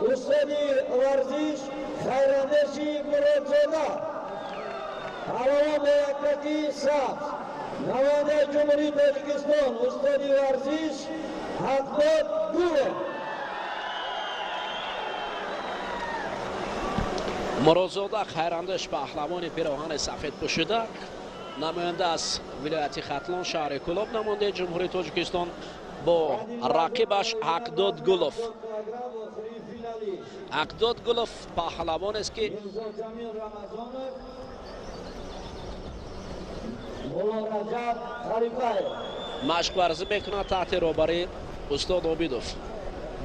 استادی ورزش خیراندشی مرادزاده علاوه موقتی سبز نماینده جمهوری تاجیکستان استادی ورزش حقداد گولov. مرادزاده خیراندش پهلوان پیراهن سفید پوشیده نماینده از ولایت ختلان شهر کولاب نماینده جمهوری تاجیکستان با رقیبش حقداد گولov. حقداد گولov پهلوان است که مشق ورزی میکنه تحت رهبری استاد عابدوف.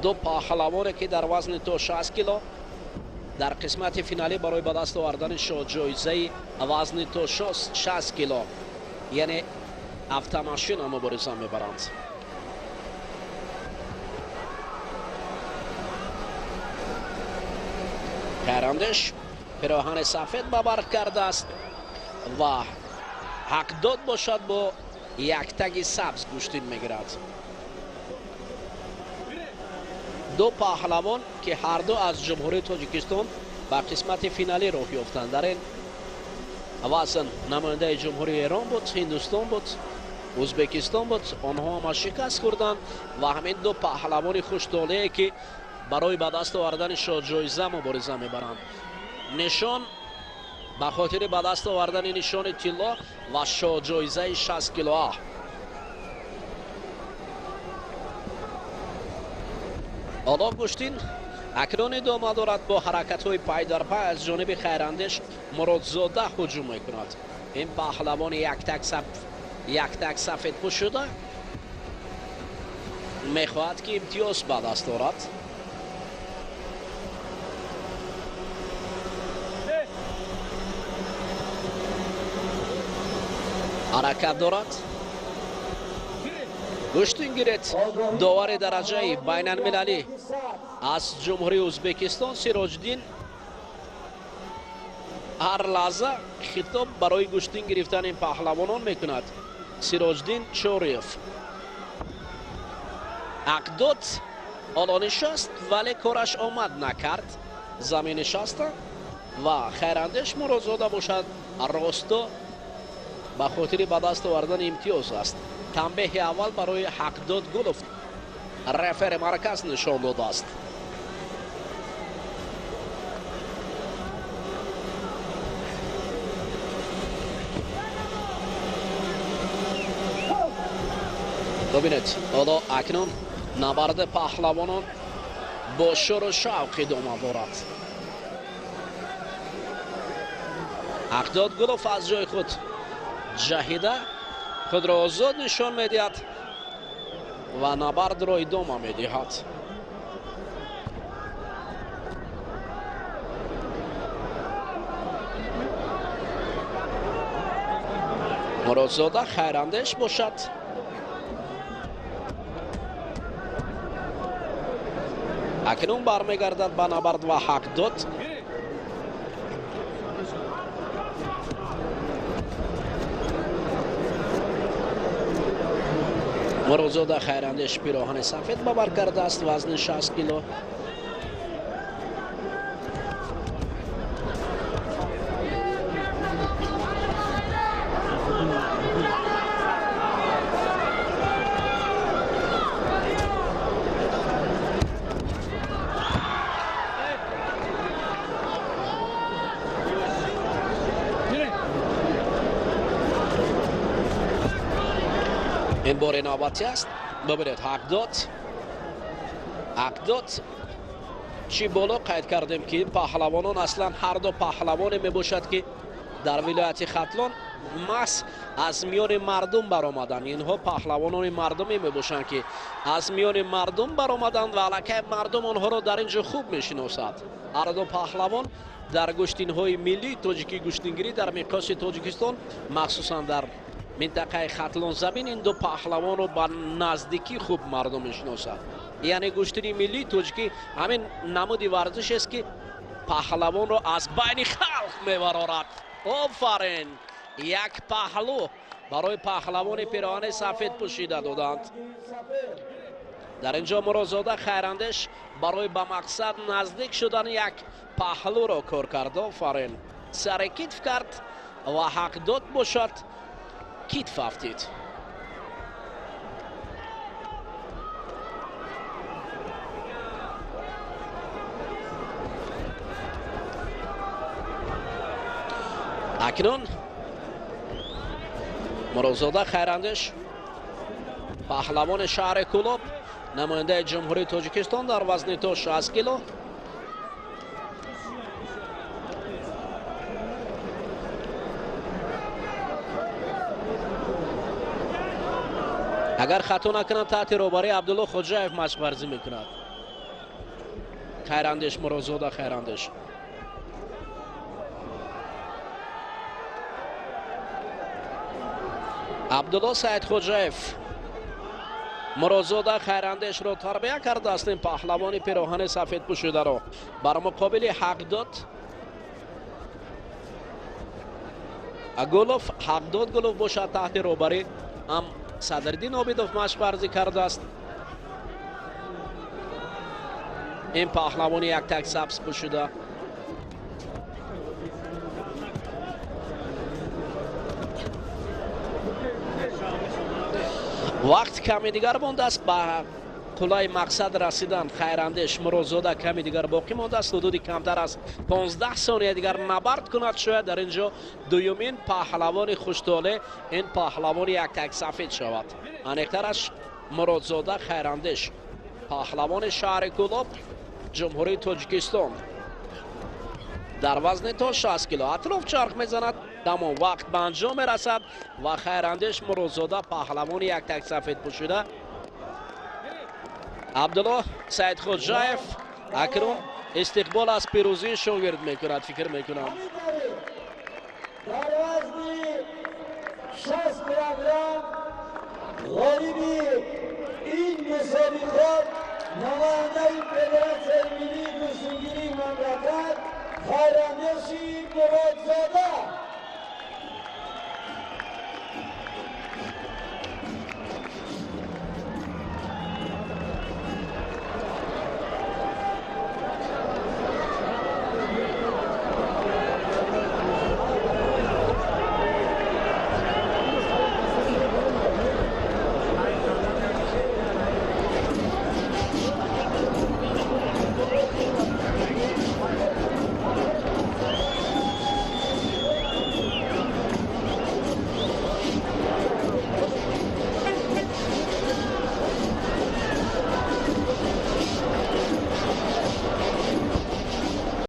دو پهلوانی که در وزن تا 60 کیلو در قسمت فینالی برای به دست آوردن جایزه وزن تا 60 کیلو یعنی автомашина مبارزه میبرند. خیراندش پیراهن سفید به بر کرده است و حقداد باشد با یک تگ سبز گوشتین میگیرد. دو پهلوان که هر دو از جمهوری تاجیکستان به قسمت فینالی راه یافتند. در این وزن نماینده جمهوری ایران بود، هندوستان بود، ازبکستان بود. آنها هم شکست خوردند و همین دو پهلوان خوش‌طالعی که برای به دست آوردن جایزه مبارزه میبرند. نشان به خاطر به دست آوردن نشان طلا و جایزه 60 کیلو. حالا گوشتین اکنون ادامه دارد با حرکت های پای در پای از جانب خیراندش مرادزاده هجوم میکند. این پهلوان یک تک سفید پوشیده میخواهد که امتیاز به دست آورد. حرکت دارد. گوشتین گیرد داور درجه بین المللی از جمهوری ازبکستان سیراجدین هر لحظه خطاب برای گوشتین گرفتن این پهلوانان میکند. سیراجدین چوریف. حقداد حالا نشست ولی کارش آمد نکرد، زمین نشسته و خیراندش مرادزاده باشد راستا به خاطر به دست آوردن امتیاز است. تنبیه اول برای حقداد گولov رفر مرکز نشان داده است. ببینید حالا اکنون نبرد پهلوانان با شور و شوق ادامه دارد. حقداد گولov از جای خود جهیده خود را آزاد نشان میدهد و نبرد را ادامه میدهد. مرادزاده خیراندش باشد. اکنون برمیگردد به نبرد و حقداد. مرادزاده خیراندش پیراهن سفید به بر کرده است، وزن 60 کیلو. این بار نوبتی است. ببینید حقداد چی بالا قید کردیم که پهلوانان اصلا هر دو پهلوانی می باشد که در ولایت ختلان مس از میان مردم برآمدن. اینها پهلوانان مردمی می باشند که از میان مردم برآمدند و علاقه مردم آنها را در اینجا خوب می شناسد. هر دو پهلوان در گشتین های ملی تاجیکی گشتینگیری در مقیاس تاجیکستان مخصوصا در منطقه ختلان زمین این دو پهلوان رو با نزدیکی خوب مردم میشناسند. یعنی گشتین ملی تاجیکی همین نمودی ورزش است که پهلوان رو از بین خلق میبرارد. آفرین، یک پهلو برای پهلوان پیراهن سفید پوشیده دادند. در اینجا مرادزاده خیراندیش برای به مقصد نزدیک شدن یک پهلو را کار کرد. آفرین، سر کتف کرد و حق داد باشد کتف افتید. اکنون مرادزاده خیراندیش پهلوان شهر کولوب، نماینده جمهوری تاجیکستان در وزن تا 60 کیلو. اگر خطا نکنم تحت روبری عبدالله خوجاєв مشق ورزی میکند. خیراندیش، مرادزاده خیراندیش. عبدالله سعید خوجاєв مرادزاده خیراندیش را تربیه کرده است. این پهلوان پیراهن سفید پوشیده را بر مقابل حق داد گلوف، حق داد گلوف باشد تحت روبری هم صدرالدین عابدوف مشق ورزی کرده است. این پهلوان یک تک سبز پوشیده. وقت کمی دیگر مانده است به قلعه مقصد رسیدن. خیراندیش، مرادزاده کمی دیگر باقی مانده است. حدود کمتر از 15 ثانیه دیگر نبرد کند شاید در اینجا دومین پهلوان خوشطاله این پهلوان یک تک سفید شود. انیکترش مرادزاده خیراندیش، پهلوان شهر کولوب، جمهوری تاجیکستان، در وزن تا 60 کیلو اطراف چرخ میزند. تمام وقت به انجام رسد و خیراندیش، مرادزاده پهلوان یک تک سفید پوشیده عبدالله سعید خوجاєв اکنون استقبال از پیروزی شاگرد میکند. فکر میکنم در وزن 60 کیلوگرم غالیبی این مسابقات نماینده فدراسیون ملی گوسفندگیری مملکت خیراندیش مرادزاده